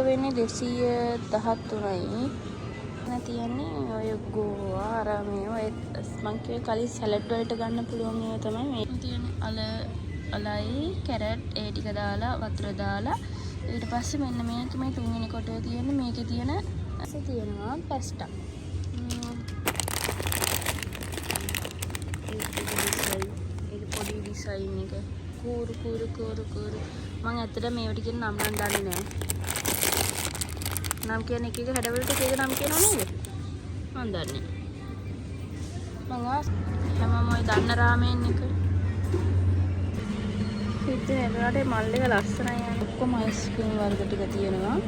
වෙන්නේ 213යි. තියෙන්නේ ඔය ගෝවා ආරාමයේ ඔය මං කිව්වේ කලින් සැලඩ් වලට ගන්න පුළුවන් ඒවා තමයි මේ තියෙන්නේ. අලයි කැරට් ඒ ටික දාලා වතුර දාලා ඊට පස්සේ මෙන්න මේක මේ තුන්වෙනි කොටේ තියෙන මේකේ තියෙනවා පැස්ටා. ඒක පොඩි ඩිසයින් එක කූරු මම ඇත්තට මේවට කියන නම් දන්නේ නැහැ. නම් කියන්නේ එක හැඩවලට එක නම් කියනවා නේද? මම දන්නේ. මම හැමෝම ඔය දන්න රාමෙන් එක. ඉතින් එතනට මල් එක ලස්සනයි යන්නේ. ඔක්කොම අයිස්ක්‍රීම් වර්ග ටික තියෙනවා.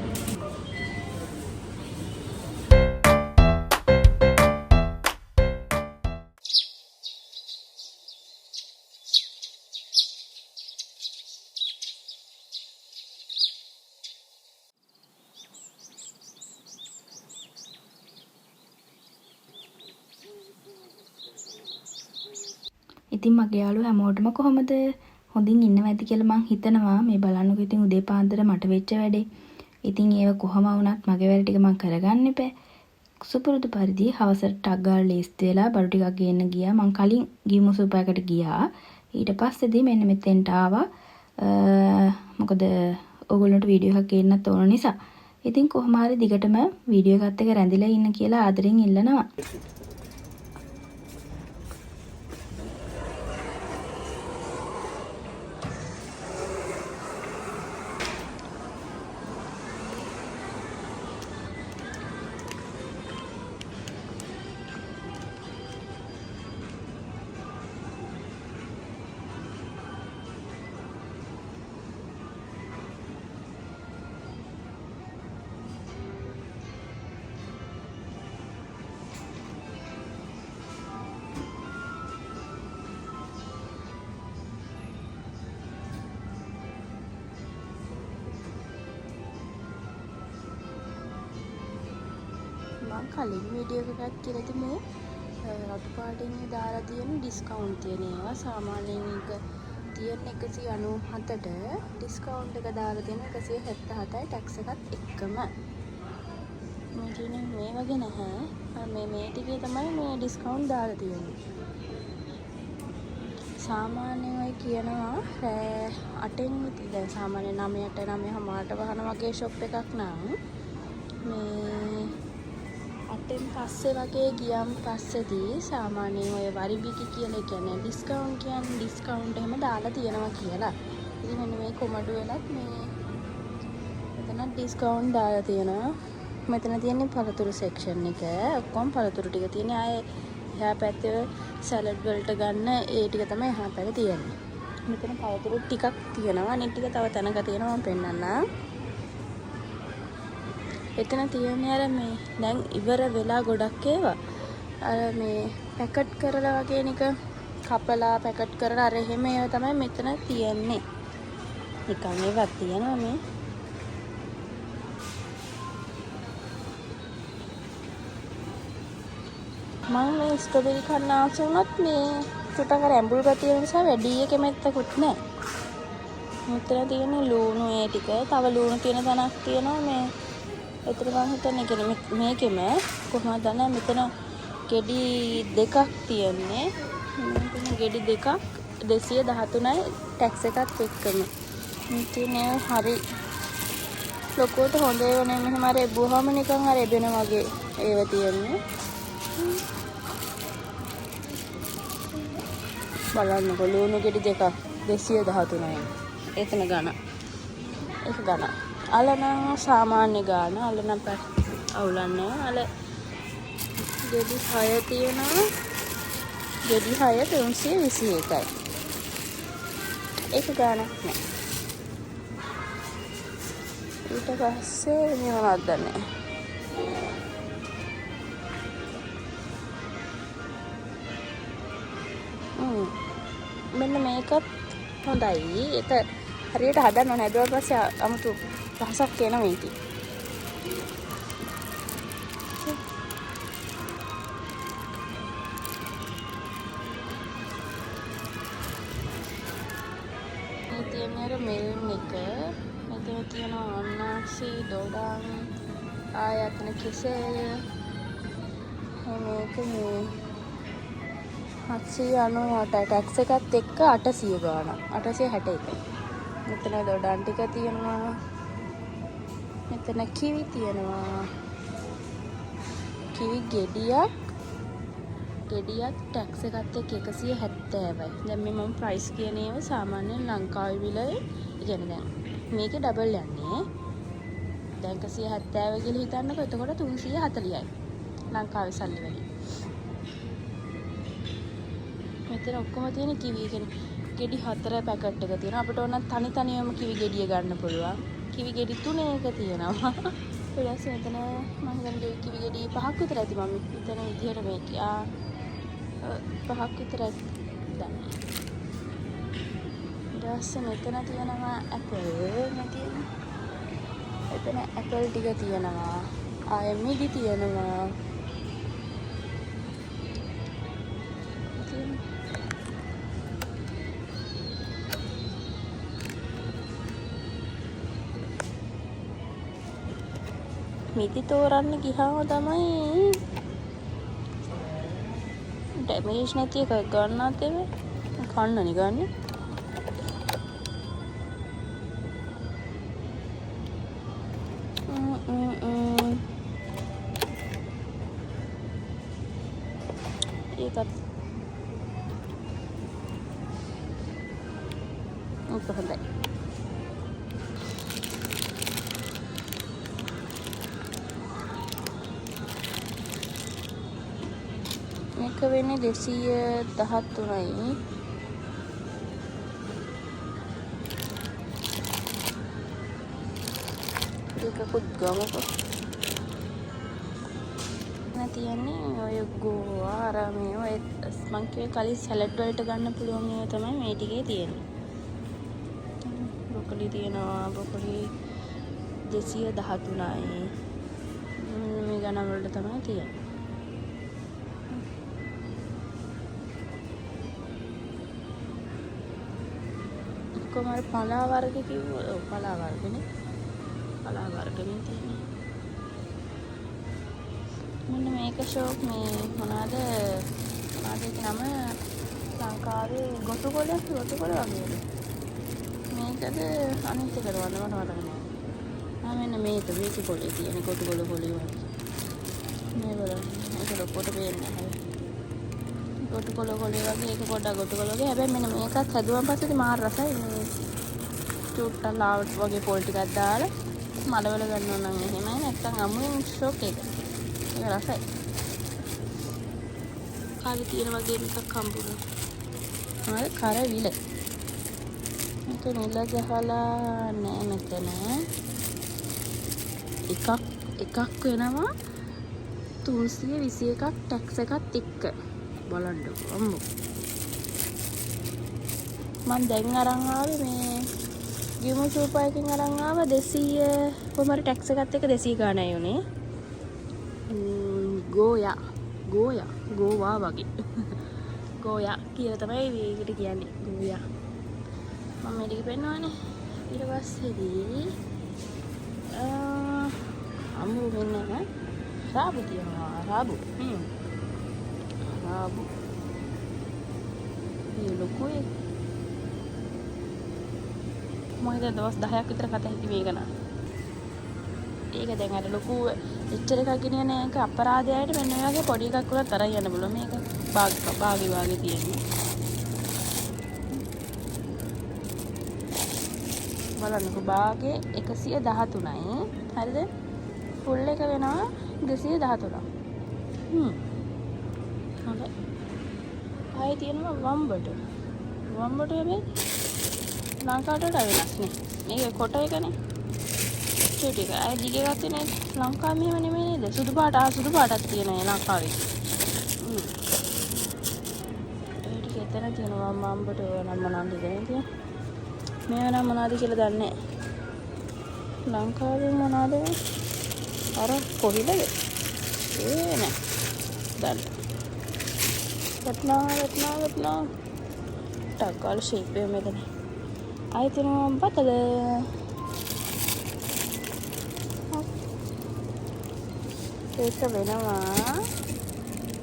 ඉතින් මගේ යාළුවෝ හැමෝටම කොහොමද හොඳින් ඉන්නව ඇති කියලා මං හිතනවා. මේ බලන්නකෝ ඉතින් උදේ පාන්දර මට වෙච්ච වැඩේ. ඉතින් ඒව කොහම වුණත් මගේ වැඩ ටික මං කරගන්න එපා. සුපුරුදු පරිදි හවසට ටක් ගාලා ලේස්ති වෙලා බඩු ටිකක් ගේන්න ගියා. මං කලින් ගිමු සුපරකට ගියා. ඊට පස්සේදී මෙන්න මෙතෙන්ට ආවා. මොකද ඕගොල්ලන්ට වීඩියෝ එකක් ගේන්නත් ඕන නිසා. ඉතින් කොහොම හරි දිගටම වීඩියෝ එකත් එක්ක රැඳිලා ඉන්න කියලා ආදරෙන් ඉල්ලනවා. කලින් වීඩියෝ එකක් කියලා මේ රතු පාටින් දාලා තියෙන ඩිස්කවුන්ට් තියෙන ඒවා සාමාන්‍යයෙන් එක තියෙන 197ට ඩිස්කවුන්ට් එක දාලා තියෙන 177යි ටැක්ස් එකත් එක්කම. මේ කියන්නේ මේ වගේ නැහැ. මේ ටිකේ තමයි මේ ඩිස්කවුන්ට් දාලා තියෙන්නේ. සාමාන්‍යයෙන් ඔය කියනවා 8න් දැන් සාමාන්‍ය 9ට 9:00ට වහන වගේ ෂොප් එකක් නම් මේ 8න් පස්සේ වගේ ගියම් පස්සේදී සාමාන්‍යයෙන් ඔය වරිබිකි කියලා කියන්නේ ඩිස්කවුන්ට් කියන්නේ ඩිස්කවුන්ට් එහෙම දාලා තියෙනවා කියලා. ඉතින් මෙන්න මේ කොමඩු වෙලත් මේ මෙතන ඩිස්කවුන්ට් දාලා තියෙනවා. මෙතන තියෙන්නේ පළතුරු සෙක්ෂන් එක. ඔක්කොම පළතුරු ටික තියෙන්නේ. ආයේ එහා පැත්තේ සැලඩ් වලට ගන්න ඒ ටික තමයි එහා පැත්තේ තියෙන්නේ. මෙතන පළතුරු ටිකක් තියෙනවා. අනිත් ටික තව තැනක තියෙනවා මම පෙන්නන්නම්. එතන තියෙන්නේ අර මේ දැන් ඉවර වෙලා ගොඩක් ඒවා අර මේ පැකට් කරලා වගේ නික කපලා පැකට් කරලා අර එහෙම ඒවා තමයි මෙතන තියෙන්නේ. නිකන් ඒවත් තියෙනවා මේ. මම මේ ස්ට්‍රොබෙරි කන්න ආස වුණත් මේ චුට්ටක් අර ඇඹුල් ගතිය නිසා වැඩි එකේ මෙත්තකුත් නැහැ. මෙතන තියෙන්නේ ලුණු ඒ ටික. තව ලුණු තියෙන තැනක් තියෙනවා මේ එතන මම හිතන්නේ මේකෙම කොහොමද දන්නේ මෙතන ගෙඩි දෙකක් තියෙන්නේ. මෙතන ගෙඩි දෙකක් 213යි ටැක්ස් එකත් එක්කම. ඉතින් හරි ලොකුවට හොඳ ඒවා නේ. මෙහෙම අර එබුවාම නිකන් අර එබෙන වගේ ඒවා තියෙන්නේ. බලන්නකො ලුණු ගෙඩි දෙකක් 213යි. එතන ගන්න. ඒක ගන්න. අල නම් සාමාන්‍ය ගාන. අල නම් අවුලන්නේ. අල ගෙඩි 6 තියෙනවා. ගෙඩි 6 321යි. ඒක ගානක් නෑ. ඊට පස්සේ මොනවද දන්නේ. මෙන්න මේකත් හොඳයි. ඒක හරියට හදන්න ඕනේ. හදුවා පස්සේ 아무තු රසක් එනවා මේකේ. මේ තියෙන අර මෙල්න් එක. මෙතන තියෙනවා අන්නාස් පන්සි දොඩම් ආයතන කෙසෙල් මේක මේ 798 ටැක්ස් එකත් එක්ක 800 ගාණක් 861. මෙතන දොඩම් ටික තියෙනවා. මෙතන කිවි තියෙනවා. කිවි ගෙඩියක් ටැක්ස් එකත් එක්ක 170යි. දැන් මේ මම ප්‍රයිස් කියන ඒවා සාමාන්‍යයෙන් ලංකාවේ මිල කියන්නේ දැන් මේකේ ඩබල් යන්නේ. දැන් 170 කියලා හිතන්නකො. එතකොට 340යි. ලංකාවේ සල්ලි වලින්. මෙතන ඔක්කොම තියෙන කිවි කියන්නේ ගෙඩි 4 පැකට් එක තියෙනවා. අපිට ඕන තනි තනියම කිවි ගෙඩිය ගන්න පුළුවන්. කිවි ගෙඩි 3ක තියෙනවා. ඊට පස්සේ මෙතන මම හිතන්නේ කිවි ගෙඩි 5ක් විතර ඇති මම හිතන විදිහට මේක 5ක් විතර දැන්. ඊට පස්සේ මෙතන තියෙනවා ඇපල් එතන ඇපල් ටික තියෙනවා. ආයෙ මිඩි තියෙනවා. මිටි තෝරන්න ගියාම තමයි ඩැමේජ් නැති එකක් ගන්නත් එමේ කන්නනේ ගන්න. ඒකත් හොඳයි. මේක වෙන්නේ 213යි. ඒකකුත් ගමකො. තියෙන්නේ ඔය ගෝවා අර මේ ඔය මං කිව්වේ කලින් සැලඩ් වලට ගන්න පුළුවන් ඒවා තමයි මේ ටිකේ තියෙන්නේ. බ්‍රොකොලි තියෙනවා. බ්‍රොකොලි 213යි. මේ ගණන් වලට තමයි තියෙන්නේ. කොහමද පලා වර්ග කිව්වොත් ඔව් පලා වර්ගනේ. පලා වර්ගනේ තියෙන්නේ. මෙන්න මේක ෂෝක් මේ මොනවාද ඒක නම ලංකාවේ ගොටුකොළ වගේ. මේකද අනිත් එකට වන්න මට මතක නෑ. මෙන්න මේක කොළේ තියෙන ගොටුකොළ කොළේ වගේ. මේ බලන්න. ඒක ලොකෝට පේන්නේ නැහැ. ගොටුකොළ කොළේ වගේ ඒක පොඩ්ඩක් ගොටුකොළ වගේ. හැබැයි මෙන්න මේකත් හැදුවන් පස්සේ මාර රසයි. මේ චුට්ටක් ලාවට වගේ පොල් ටිකක් දාලා මඩවල ගන්නවා නම් එහෙමයි. නැත්තම් අමුයෙන් ෂෝක් එක. ඒක රසයි. කාලේ තියෙන වගේ එකක් හම්බුණා. හරි කරවිල. මේක නිල ගහලා නෑ මෙතන. එකක් වෙනවා 321ක් ටැක්ස් එකත් එක්ක. බලන්නකො අම්මෝ. මම දැන් අරන් ආවේ මේ ගිමු සූපයකින් අරන් ආවා 200 කොහමද ටැක්ස් එකත් එක්ක 200 ගාණයි උනේ. ගෝවා වගේ. ගෝයා කියලා තමයි මේකට කියන්නේ. ගෝයා. මම මේක පෙන්නවනේ. ඊට පස්සේදී අමු වෙන්න රාබු තියෙනවා. රාබු. රාබු. මේ ලොකුයි. මම හිතා දවස් 10ක් විතර කතා හිටි මේක නා. ඒක දැන් අර ලොකු එච්චර එකක් ගෙනියන එක අපරාධයයට මෙන්න මේ වගේ පොඩි එකක් උනත් තරයි යන්න බලන්න. මේක බාගේ වාගේ තියෙන්නේ. බලන්නකො බාගේ 113යි. හරිද? ෆුල් එක වෙනවා 213. හොඳයි. ආයේ තියෙනවා වම්බට. වම්බට හැබැයි ලංකාවට වෙනස් නේ. මේක කොට එකනේ. ටික අය දිගේ ගත්තේ නේ ලංකාවේ මෙහෙම නෙමෙයි නේද? සුදු පාටක් තියෙනවා ලංකාවේ. ඒ ටික එතන තියෙනවා වම්බට නම් මොනවද කියන්නේ? මේව නම් මොනවද කියලා දන්නේ නැහැ. ලංකාවේ මොනවද? අර කොහිලද? නෑ. දන්න. වටනා. ටක්කාල ෂේප් එක මෙතන. ආයෙත් තියෙනවා බතල. ඒක වෙනවා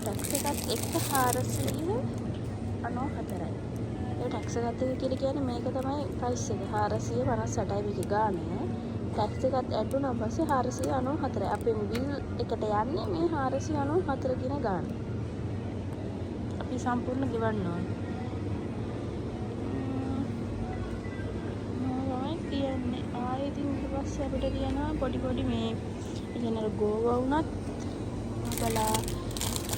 ටැක්ස් එකත් එක්ක 494යි. ඒ ටැක්ස් එකත් එක කියලා කියන්නේ මේක තමයි ප්‍රයිස් එක 458යි මේකේ ගානේ. ටැක්ස් එකත් ඇඩ් වුණාන් පස්සේ 494යි. අපේ බිල් එකට යන්නේ මේ 494 කියන ගාන. අපි සම්පූර්ණ ගෙවන්න ඕනේ. කියන්නේ ආයෙ ඉතින් ඊට පස්සේ අපිට තියෙනවා පොඩි මේ ඉතින් ගෝවා වුණත් අපලා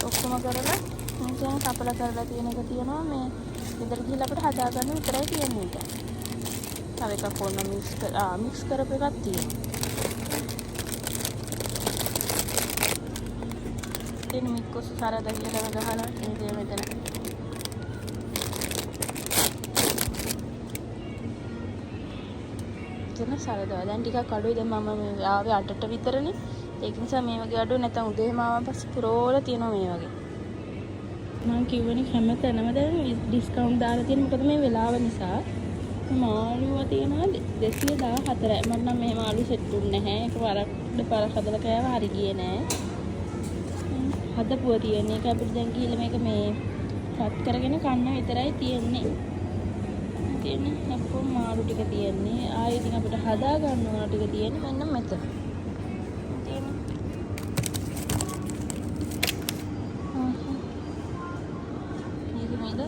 ඔක්කොම කරලා මම කපලා කරලා තියෙන එක තියෙනවා මේ ගෙදර ගිහලා අපිට හදා ගන්න විතරයි තියෙන්නේ ඒක. තව එකක් ඕන මික්ස් කරපු එකක් තියෙනවා. ඉතින් මික්කොස් සරද කියලා ගහලා ඒක මෙතන සරදවා දැන් ටිකක් අඩුයි. දැන් මම මේ ආවේ 8ට විතරනේ. ඒක නිසා මේ වගේ අඩුයි. නැත්නම් උදේම ආවන් පස්සේ පුරෝලා තියෙනවා මේ වගේ. මම කිව්වනේ හැමතැනම දැන් ඩිස්කවුන්ට් දාලා තියෙන මොකද මේ වෙලාව නිසා. මාළුව තියෙනවා 214යි. මට නම් මේ මාළු සෙට් දුන්නේ නැහැ. ඒක දෙපාරක් හදලා කෑවා හරි ගියේ නෑ. හදපුවා තියෙන එක අපිට දැන් ගිහලා මේක මේ රත් කරගෙන කන්න විතරයි තියෙන්නේ. ඔක්කොම මාළු ටික තියෙන්නේ. ආයෙ ඉතින් අපිට හදා ගන්න ඕන ටික තියෙන්නේ මෙන්න මෙතන. මේක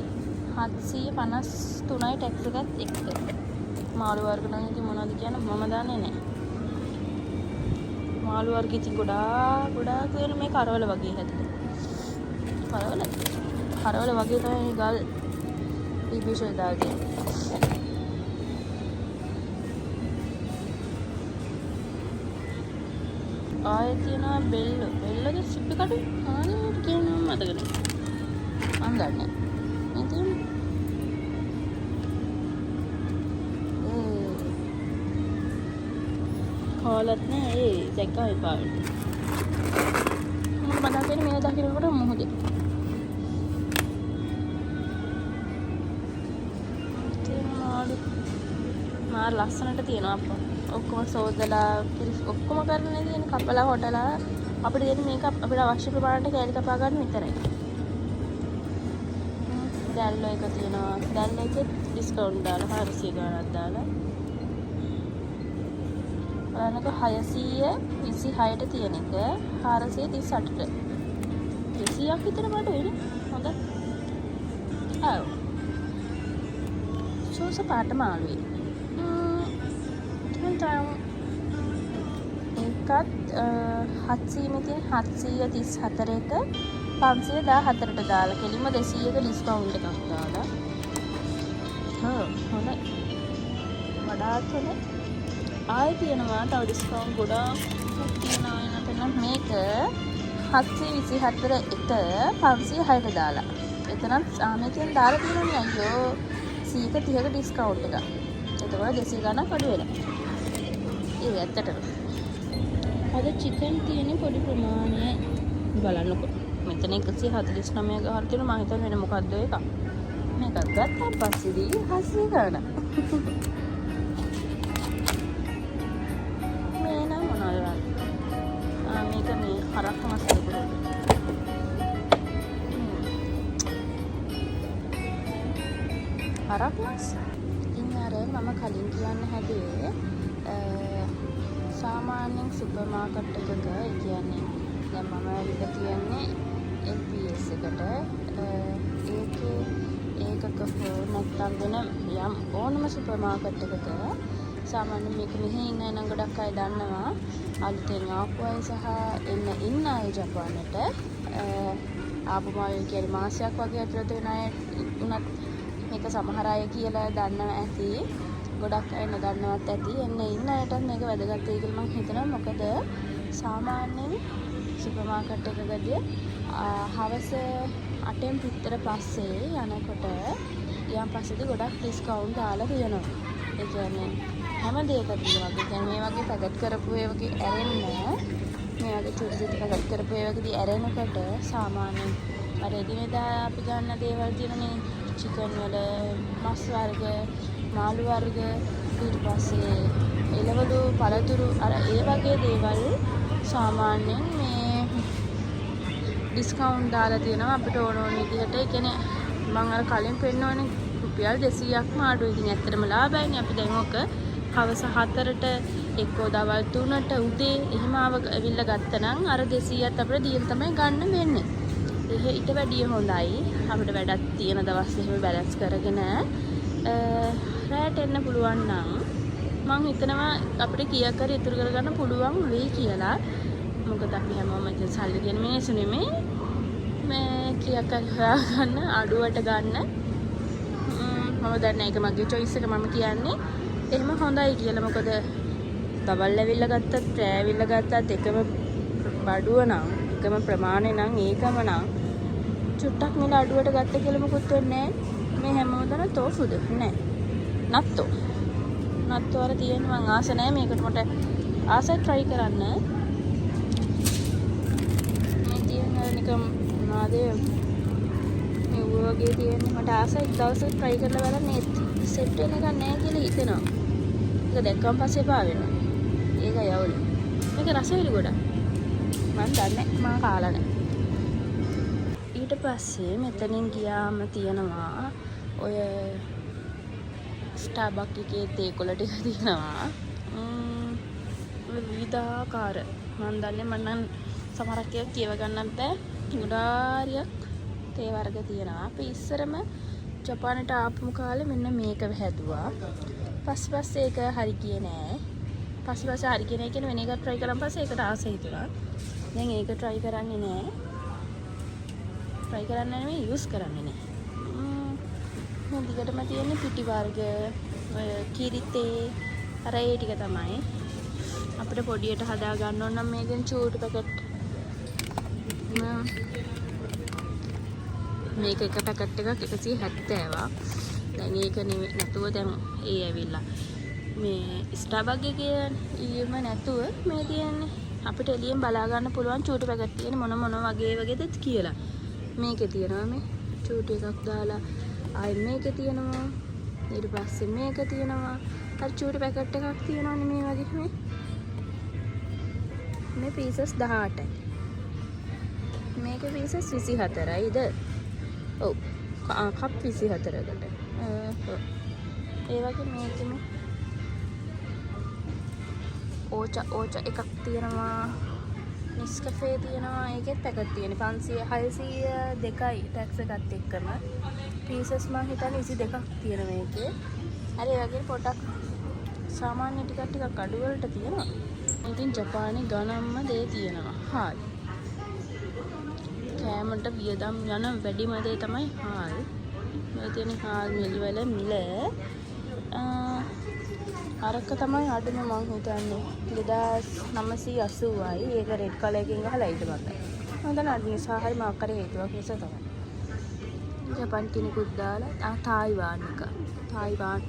753යි ටැක්ස් එකත් එක්ක. මාළු වර්ග නම් ඉතින් මොනවද කියන්නේ මම දන්නේ නැහැ. මාළු වර්ග ඉතින් ගොඩාක් වෙන මේ කරවල වගේ හැදෙන්නේ. කරවල වගේ තමයි ගල් ඉබිෂල් දාගෙන. ආයෙ තියෙනවා බෙල්ලද සිප්පි කඩු ආනේ කියනවා මතක නැහැ. මම දන්නේ. ඉතින් කාලත් නෑ ඒ දැක්කා එපා. මම බදාගෙන මේ දකින්නකොට මොහොතේ මාර ලස්සනට තියෙනවා අප්පා. ඔක්කොම සෝදලා ඔක්කොම කරන්නේ තියෙන කපලා හොටලා අපිට දෙන්නේ මේක අපිට අවශ්‍ය ප්‍රමාණයට කෑලි කපා ගන්න විතරයි. දැල්ලෝ එක තියෙනවා. දැල්ලෝ එකේ ඩිස්කවුන්ට් දාලා 400 ගාණක් දාලා. බලන්නක 626ට තියෙන එක 438ට. 200ක් විතර මට වෙන්නේ. හොඳයි. ආව්. සෝස පාට මාළුයි. ඒකත් 734ට 514ට දාලා කෙලින්ම 200ක ඩිස්කවුන්ට් එකක් දාලා. හොඳයි. වඩාත් හොඳයි. ආයෙ තියෙනවා තව ඩිස්කවුන්ට් ගොඩාක් තියෙනවා එනතන මේක 724ට 506ට දාලා. එතනත් මේකෙන් දාලා තියෙනවා අයියෝ 130ක ඩිස්කවුන්ට් එකක්. එතකොට 200 ගණන් අඩු වෙනවා. ඒ ඇත්තටම. අද චිකන් තියෙන පොඩි ප්‍රමාණය බලන්නකො. මෙතන 149 ගහලා තියෙනවා. මම හිතන්නේ වෙන මොකද්ද ඒක. මේකත් ගත්තා පස්සේදී 80 ගණන්. මේ නම් මොනවද? මේක මේ හරක් මස් දෙකක්. හරක් මස්. ඉතින් අර මම කලින් කියන්න හැදුවේ සාමාන්‍යයෙන් සුපර් මාකට් එකක ඒ කියන්නේ දැන් මම ඇවිල්ලා තියෙන්නේ LPS එකට ඒකේ ඒකක නැත්නම් වෙන යම් ඕනම සුපර් මාකට් එකක සාමාන්‍යයෙන් මේක මෙහි ඉන්න නම් ගොඩක් අය දන්නවා අලුතෙන් ආපු අය සහ ඉන්න අය ජපානට ආපු කියන්නේ මාසයක් වගේ ඇතුළත වෙන අය උනත් මේක සමහර අය කියලා දන්නවා ඇති ගොඩක් අය නොදන්නවත් ඇති එන්න ඉන්න අයටත් මේක වැදගත් වෙයි කියලා මම හිතනවා මොකද සාමාන්‍යයෙන් සුපර් මාකට් එකකදී හවස 8න් විතර පස්සේ යනකොට ඊයන් පස්සේදී ගොඩක් ඩිස්කවුන්ට් දාලා තියෙනවා ඒ කියන්නේ හැම දෙයකදීම වගේ කියන්නේ මේ වගේ පැකට් කරපු ඒ වගේ ඇරෙන්න මේ වගේ චුටි පැකට් කරපු ඒ වගේදී ඇරෙනකොට සාමාන්‍යයෙන් අර එදිනෙදා අපි ගන්න දේවල් තියෙනනේ චිකන් වල මස් වර්ග මාළු වර්ග ඊට පස්සේ එළවලු පළතුරු අර ඒ වගේ දේවල් සාමාන්‍යයෙන් මේ ඩිස්කවුන්ට් දාලා තියෙනවා අපිට ඕන ඕන විදිහට. ඒ කියන්නේ මම අර කලින් පෙන්නවනේ රුපියල් 200ක්ම අඩුයි. ඉතින් ඇත්තටම ලාභයිනේ. අපි දැන් ඔක හවස 4ට එක්කෝ දවල් 3ට උදේ එහෙම ඇවිල්ලා ගත්තනම් අර 200ත් අපිට දීලා තමයි ගන්න වෙන්නේ. ඒක ඊට වැඩිය හොඳයි. අපිට වැඩක් තියෙන දවස් එහෙම බැලන්ස් කරගෙන රැට එන්න පුළුවන් නම් මම හිතනවා අපිට කීයක් හරි ඉතුරු කරගන්න පුළුවන් වෙයි කියලා. මොකද අපි හැමෝම ඉතින් සල්ලි කියන මිනිස්සු නෙමෙයි. මේ කීයක් හරි හොයාගන්න අඩුවට ගන්න. මම දන්නේ ඒක මගේ choice එක මම කියන්නේ. එහෙම හොඳයි කියලා. මොකද දවල් ඇවිල්ලා ගත්තත් රෑ ඇවිල්ලා ගත්තත් එකම බඩුව නම් එකම ප්‍රමාණය නම් ඒකම නම් චුට්ටක් මිල අඩුවට ගත්ත කියලා මොකුත් වෙන්නේ නැහැ. මේ හැමෝදන තෝෆුද නෑ. නත්තෝ අර තියෙන මං ආස නැහැ මේකට මට ආසයි try කරන්න. මේ තියෙන නිකම් මොනවාදේ මේ වගේ තියෙන මට ආසයි දවසක් try කරලා බලන්න set වෙන එක නැහැ කියලා හිතෙනවා. ඒක දැක්කම පස්සේ පා වෙනවා. ඒක යවල. මේක රසවිලි ගොඩක්. මම දන්නේ මම කාලා නැහැ. ඊට පස්සේ මෙතනින් ගියාම තියෙනවා ඔය ස්ටාර්බක් එකේ තේකොළ ටික තියෙනවා. විවිධාකාර මම දන්නේ මම නම් සමහරක් ඒවා කියව ගන්නත් බෑ. ගොඩාරියක් තේ වර්ග තියෙනවා. අපි ඉස්සරම ජපානට ආපු කාලේ මෙන්න මේක හැදුවා. පස්සේ ඒක හරි ගියේ නෑ. පස්සේ හරි ගියේ නෑ කියන වෙන එකක් try කරන් පස්සේ ඒකට ආස හිතුණා. දැන් ඒක try කරන්නේ නෑ. try කරන්න නෙමෙයි use කරන්නේ නෑ. මම දිගටම තියෙන්නේ පිටි වර්ග ඔය කිරිතේ අර ඒ ටික තමයි. අපිට පොඩියට හදා ගන්න ඕන නම් මේකෙන් චූටි පැකට් මේක එක පැකට් එකක් 170ක්. දැන් ඒක නෙමෙයි නැතුව දැන් ඒ ඇවිල්ලා මේ ස්ටාර්බක් එකේ ඊයම නැතුව මේ තියෙන්නේ අපිට එළියෙන් බලා ගන්න පුළුවන් චූටි පැකට් තියෙන මොන වගේද කියලා. මේකේ තියෙනවා මේ චූටි එකක් දාලා ආයි මේකේ තියෙනවා ඊට පස්සේ මේක තියෙනවා අර චූටි පැකට් එකක් තියෙනවනේ මේ වගේ මේ පීසස් 18යි මේක පීසස් 24යිද ඔව් කප් 24කට ඒ වගේ මේකෙම ඕචා එකක් තියෙනවා නිස්කෆේ තියෙනවා ඒකෙත් පැකට් තියෙන 602යි ටැක්ස් එකත් එක්කම පීසස් මම හිතන්නේ 22ක් තියෙන මේකේ. හරි ඒ වගේ පොඩක් සාමාන්‍ය ටිකක් අඩු වලට තියෙනවා. ඉතින් ජපානයේ ගණන්ම දේ තියෙනවා. හාල්. කෑමට වියදම් යන වැඩිම දේ තමයි හාල්. මේ තියෙන හාල් මිලි වල මිල අරක තමයි අඩුම මං හිතන්නේ 2980යි. ඒක රෙඩ් කලර් එකකින් ගහලා ඊට මත. මම දන්න අඩු නිසා හරි මාක් කරේ හේතුවක් නිසා තමයි. ජපාන් කෙනෙකුත් දාලා තායිවාන් එක. තායිවාන්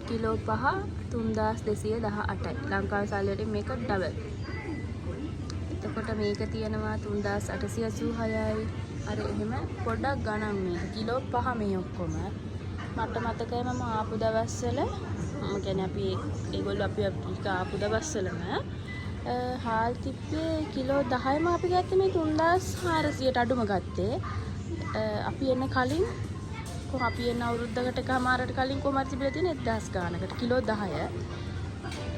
කිලෝ 5 3218යි. ලංකාවේ සල්ලි වලින් මේක ඩබල්. එතකොට මේක තියෙනවා 3886යි. අර එහෙම පොඩ්ඩක් ගණන් මේක. කිලෝ 5 මේ ඔක්කොම. මට මතකයි මම ආපු දවස්වල මම කියන්නේ අපි ඒගොල්ලෝ අපි ආපු දවස්වලම හාල් තිබ්බේ කිලෝ 10ම අපි ගත්තේ මේ 3400ට අඩුම ගත්තේ. අපි එන්න කලින් අපි එන්න අවුරුද්දකට කමාරට කලින් කොහමද තිබිලා තියෙන්නේ 1000 ගානකට කිලෝ 10.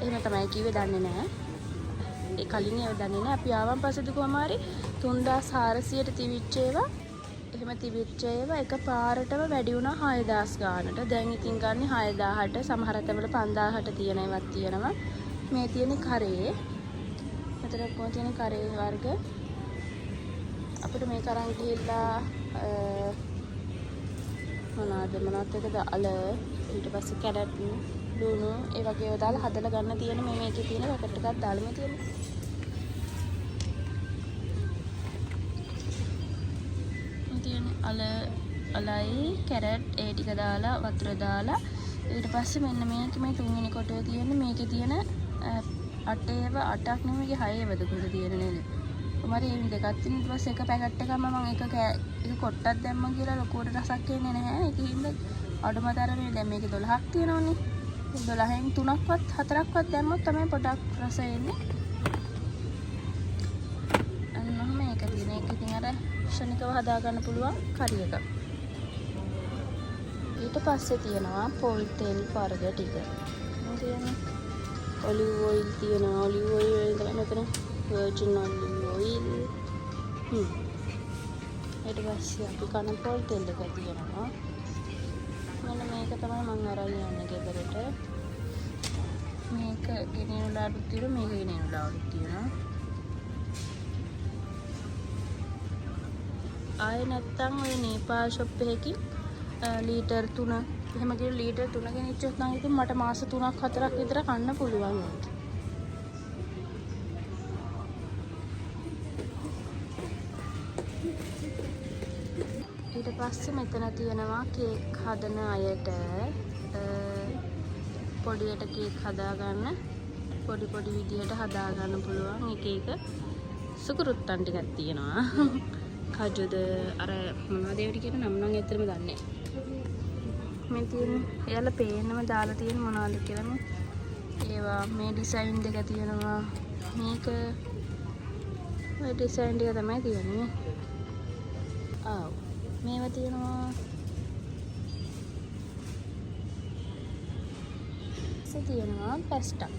එහෙම තමයි කිව්වේ දන්නේ නැහැ. ඒ කලින් ඒව දන්නේ නැහැ. අපි ආවන් පස්සේදී කොහමාරි 3400ට තිබිච්ච ඒවා එහෙම තිබිච්ච ඒවා එකපාරටම වැඩි වුණා 6000 ගානට. දැන් ඉතින් ගන්නේ 6000ට සමහර තැන්වල 5000ට තියෙන ඒවාත් තියෙනවා. මේ තියෙන කරේ මෙතන කොහොමද තියෙන කරේ වර්ග අපිට මේක අරන් ගිහිල්ලා මොනවද එකද අල ඊට පස්සේ කැරට් ලුණු ඒ වගේ ඒවා දාලා හදලා ගන්න තියෙන මේකේ තියෙන පැකට් එකක් දාලා මේ තියෙන අලයි කැරට් ඒ ටික දාලා වතුර දාලා ඊට පස්සේ මෙන්න මේ තුන්වෙනි කොටේ තියෙන මේකේ තියෙන අටක් නෙමෙයි 6වද කුඩ තියෙන නේද? කොහමද මේ දෙකක් තියෙන ඊට පස්සේ එක පැකට් එකම මම එක කොටක් දැම්මා කියලා ලොකුවට රසක් එන්නේ නැහැ. ඒකින්ද අඩුමතරමේ දැන් මේකේ 12ක් තියෙනවනේ. 12න් 3ක්වත් 4ක්වත් දැම්මොත් තමයි පොඩක් රස එන්නේ. ක්ෂණිකව හදාගන්න පුළුවන් කරි එකක්. ඊට පස්සේ තියෙනවා පොල් තෙල් වර්ග ටික. තියෙනවා ඔලිව් ඔයිල් තියෙනවා. ඔලිව් ඔයිල් වලින් මෙතන වර්ජින් ඔලිව් ඔයිල්. ඊට පස්සේ අපි කන පොල් තෙල් එක තියෙනවා. මෙන්න මේක තමයි මම අරන් යන්නේ ගෙදරට. මේක ගෙනියන ලාඩු තියෙනවා. මේක ගෙනියන ලාඩු තියෙනවා. ආයෙ නැත්තම් ඔය නේපාල් ෂොප් එකකින් ලීටර් 3 එහෙම කියන ලීටර් 3 ගෙනිච්චොත් නම් ඉතින් මට මාස 3ක් 4ක් විතර කන්න පුළුවන්. ඊට පස්සේ මෙතන තියෙනවා කේක් හදන අයට පොඩියට කේක් හදාගන්න පොඩි විදිහට හදාගන්න පුළුවන් එක සුකුරුත්තන් ටිකක් තියෙනවා. කජුද අර මොනවද ඒවට කියන නම නම් ඇත්තටම දන්නේ නැහැ. මේ තියෙන එයාලා පේන්නම දාලා තියෙන මොනවද කියලා ඒවා මේ ඩිසයින් දෙක තියෙනවා. මේක ඔය ඩිසයින් ටික තමයි තියෙන්නේ. ආව් මේවා තියෙනවා. තියෙනවා පැස්ටා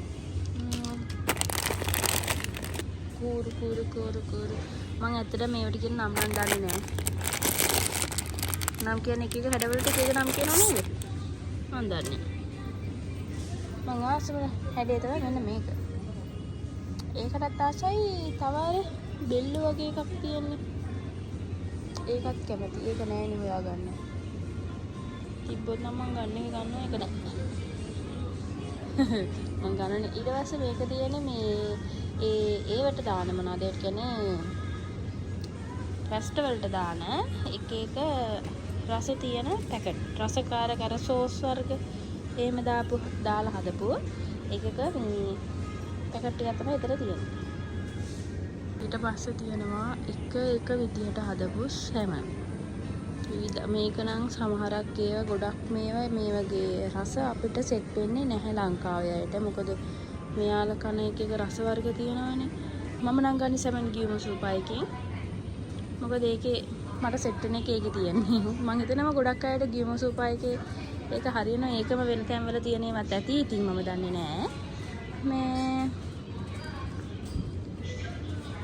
කූරු මම ඇත්තට මේවට කියන නම් දන්නේ නැහැ. නම් කියන්නේ එක හැඩවලට එක නම් කියනවා නේද? මම දන්නේ. මම ආසම හැඩය තමයි මෙන්න මේක. ඒකටත් ආසයි තව අර බෙල්ල වගේ එකක් තියෙන්නේ. ඒකත් කැමති. ඒක නෑනේ හොයාගන්න. තිබ්බොත් නම් මම ගන්නවා ඒක නෑ. මම ගන්නනේ. ඊට පස්සේ මේක තියෙන්නේ මේ ඒවට දාන මොනවද ඒකට කියන්නේ ෆෙස්ටිවල්ට දාන එක රස තියෙන පැකට් රසකාර කර සෝස් වර්ග එහෙම දාලා හදපු එකක මේ පැකට් ටිකක් තමයි විතර තියෙන්නේ. ඊට පස්සේ තියෙනවා එක විදිහට හදපු සැමන්. මේක නම් සමහරක් ඒවා ගොඩක් මේ වගේ රස අපිට සෙට් වෙන්නේ නැහැ ලංකාවේ අයට. මොකද මෙයාලා කන එක රස වර්ග තියෙනවානේ. මම නම් ගන්නේ සැමන් ගියුම සූප් එකකින්. මොකද ඒකේ මට සෙට් වෙන එක ඒකේ තියෙන්නේ. මම හිතනවා ගොඩක් අයට ගියුම සූප් එකේ ඒක හරියනවා. ඒකම වෙන තැන්වල තියෙන ඒවත් ඇති. ඉතින් මම දන්නේ නැහැ. මේ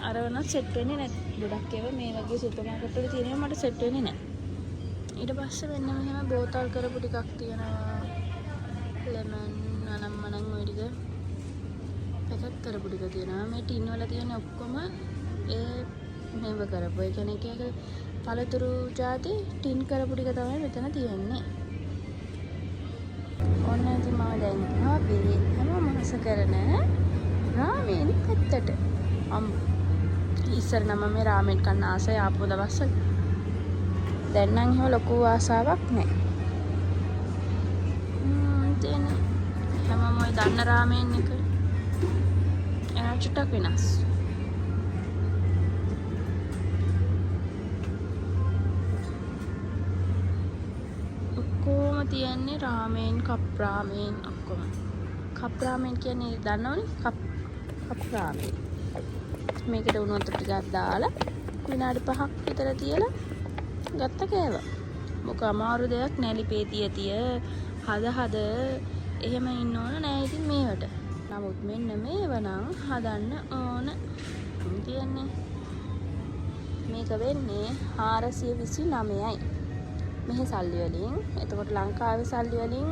අරවන සෙට් වෙන්නේ නැහැ. ගොඩක් ඒවා මේ වගේ සුපර් මාකට් වල තියෙනවා මට සෙට් වෙන්නේ නැහැ. ඊට පස්සේ මෙන්න මෙහෙම බෝතල් කරපු ටිකක් තියෙනවා. ලෙමන් අනම්මනම් ඔය ටික පැකට් කරපු ටික තියෙනවා. මේ ටින් වල තියෙන ඔක්කොම මේව කරපු. ඒ කියන්නේ එක පළතුරු ಜಾති ටින් කරපු ටික තමයි මෙතන තියෙන්නේ. ඔන්න ඉතින් මම දැන් අපි හැම මාස කරන රාමෙන් පැත්තට ඉස්සර නම් මේ රාමෙන් කන්න ආසයි ආපු දවස්වල. දැන් නම් එහෙම ලොකු ආසාවක් නැහැ. ඉතින් හැමෝම ඔය දන්න රාමෙන් එක එන චුට්ටක් වෙනස්. ඔක්කොම තියන්නේ රාමෙන් කප් රාමෙන් ඔක්කොම. කප් රාමෙන් කියන්නේ දන්නවනේ කප් රාමෙන්. මේකට උණු වතුර ටිකක් දාලා විනාඩි 5ක් විතර තියලා ගත්ත කෑවා. මොක අමාරු දෙයක් නෑ. ලිපේ තිය හද එහෙම ඉන්න ඕන නෑ ඉතින් මේවට. නමුත් මෙන්න මේව නම් හදන්න ඕන තියන්නේ. මේක වෙන්නේ 429යි මෙහි සල්ලි වලින්. එතකොට ලංකාවේ සල්ලි වලින්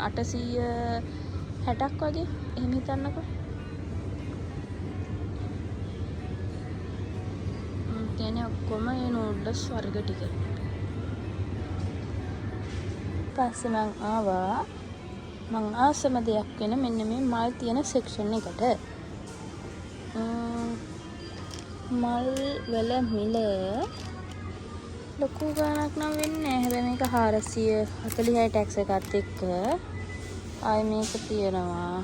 860ක් වගේ එහෙම හිතන්නකෝ. කියන්නේ ඔක්කොම මේ නූඩ්ල්ස් වර්ග ටික. පස්සේ මං ආවා මං ආසම දෙයක් වෙන මෙන්න මේ මල් තියෙන සෙක්ෂන් එකට. මල් වල මිල ලොකු ගාණක් නම් වෙන්නේ නැහැ. හැබැයි මේක 446 ටැක්ස් එකත් එක්ක ආයි මේක තියෙනවා.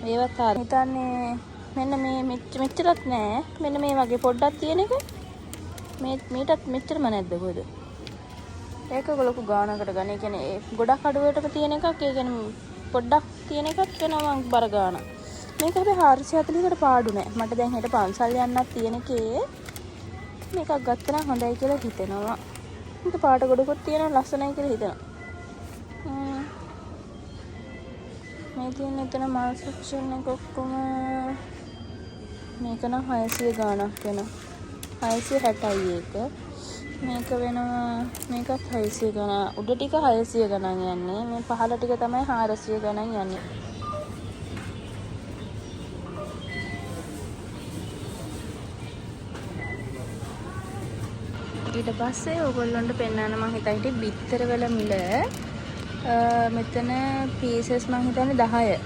මේවත් හිතන්නේ මෙන්න මේ මෙච්චරත් නෑ. මෙන්න මේ වගේ පොඩ්ඩක් තියෙන එක. මේටත් මෙච්චරම නැද්ද කොහෙද? ඒක ලොකු ගාණකට ගන්න. ඒ කියන්නේ ගොඩක් අඩුවටම තියෙන එකක්. ඒ කියන්නේ පොඩ්ඩක් තියෙන එකක් වෙනවා බර ගාණ. මේක හැබැයි 440කට පාඩු නෑ. මට දැන් හෙට පන්සල් යන්නත් තියෙන එකේ මේකක් ගත්තා නම් හොඳයි කියලා හිතෙනවා. මේක පාට ගොඩකුත් තියෙනවා ලස්සනයි කියලා හිතෙනවා. මේ තියෙන එතන මාල් සෙක්ෂන් එක ඔක්කොම මේක නම් 600 ගාණක් වෙනවා. 660යි ඒක. මේක වෙනවා මේකත් 600 ගණන්. උඩ ටික 600 ගණන් යන්නේ. මේ පහළ ටික තමයි 400 ගණන් යන්නේ. ඊට පස්සේ ඕගොල්ලන්ට පෙන්නන්න මම හිතන්නේ බිත්තර වල මිල මෙතන පීසස් මම හිතන්නේ 10.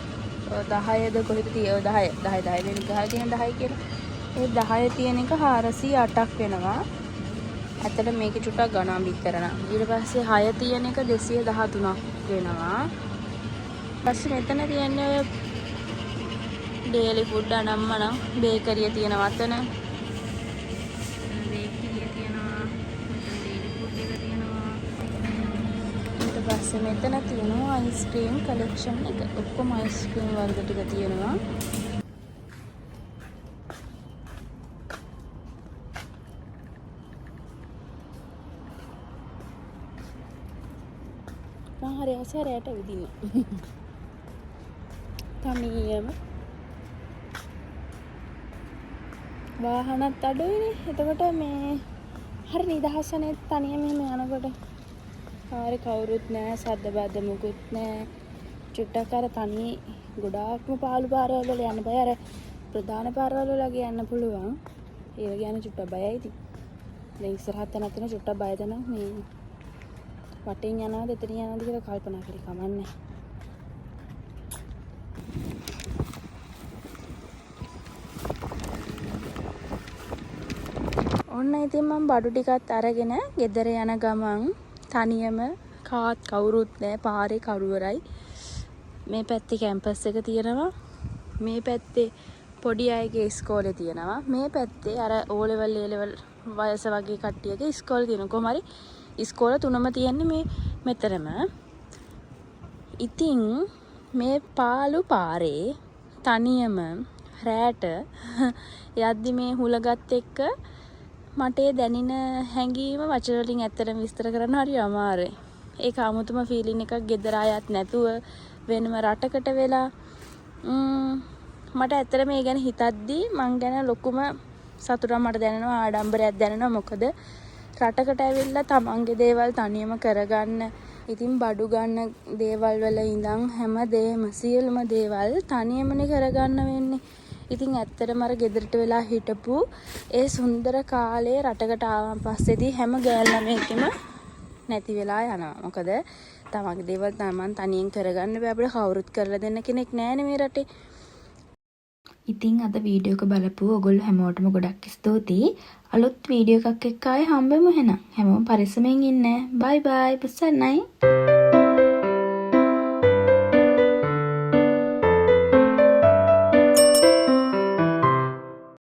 10ද කොහෙද තියෙන්නේ 10 වෙන ගහලා තියෙන 10 කියලා. ඒ 10 තියෙන එක 408ක් වෙනවා. ඇත්තට මේකේ චුට්ටක් ගණන් බිත්තර නම්. ඊට පස්සේ 6 තියෙන එක 213ක් වෙනවා. ඊපස්සේ මෙතන තියෙන්නේ ඩේලි ෆුඩ් අනම්මනම් බේකරිය තියෙනවා අතන. පස්සේ මෙතන තියෙනවා අයිස්ක්‍රීම් කලෙක්ෂන් එක. ඔක්කොම අයිස්ක්‍රීම් වර්ග ටික තියෙනවා. මම හරි ආසරයට විදින්න. තනියම වාහනත් අඩුයිනේ. එතකොට මේ හරි නිදහසනේ තනියම මෙහෙම යනකොට. ආරේ කවුරුත් නැහැ, සද්ද බද්ද මුකුත් නැහැ. චුට්ටක් අර තනි ගොඩාක්ම පාළු පාරවල් වල යන්න බෑ. අර ප්‍රධාන පාරවල් වල යන්න පුළුවන්. ඒක ගැන චුට්ටක් බයයි ඉතින්. දැන් ඉස්සරහට නැතන චුට්ටක් බයද නම් මේ වටෙන් යනවාද එතනින් යනවාද කියලා කල්පනා කරේ කමන්නේ. ඔන්න ඉතින් මම බඩු ටිකත් අරගෙන ගෙදර යන ගමන් තනියම කාත් කවුරුත් නැහැ පාරේ කරුවරයි. මේ පැත්තේ කැම්පස් එක තියෙනවා. මේ පැත්තේ පොඩි අයගේ ඉස්කෝලේ තියෙනවා. මේ පැත්තේ අර O level A level වයස වගේ කට්ටියගේ ඉස්කෝලේ තියෙනවා. කොහොම හරි ඉස්කෝල තුනම තියෙන්නේ මේ මෙතරම. ඉතින් මේ පාළු පාරේ තනියම රැට යද්දි මේ හුලගත් එක්ක මට දැනෙන හැඟීම වචන වලින් ඇත්තටම විස්තර කරන්න හරි අමාරුයි. ඒක 아무තම ෆීලින් එකක් ගෙදර ආයත් නැතුව වෙනම රටකට වෙලා මට ඇත්තට මේ ගැන හිතද්දි මං ගැන ලොකුම සතුටක් මට දැනෙනවා, ආඩම්බරයක් දැනෙනවා. මොකද රටකට ඇවිල්ලා තමන්ගේ දේවල් තනියම කරගන්න, ඉතින් බඩු ගන්න දේවල් වල ඉඳන් හැමදේම සියලුම දේවල් තනියමනේ කරගන්න වෙන්නේ. ඉතින් ඇත්තටම අර ගෙදරට වෙලා හිටපු ඒ සුන්දර කාලේ රටකට ආවන් පස්සේදී හැම ගෑල් ළමයෙක්ම නැති වෙලා යනවා. මොකද තමන්ගේ දේවල් තමන් තනියෙන් කරගන්න බෑ. අපිට කවුරුත් කරලා දෙන්න කෙනෙක් නැහැනේ මේ රටේ. ඉතින් අද වීඩියෝ එක බලපු ඔයගොල්ලෝ හැමෝටම ගොඩක් ස්තුතියි. අලුත් වීඩියෝ එකක් එක්ක ආයේ හම්බෙමු එහෙනම්. හැමෝම පරිස්සමෙන් ඉන්න. බයි බයි. පුස්සන්නයි.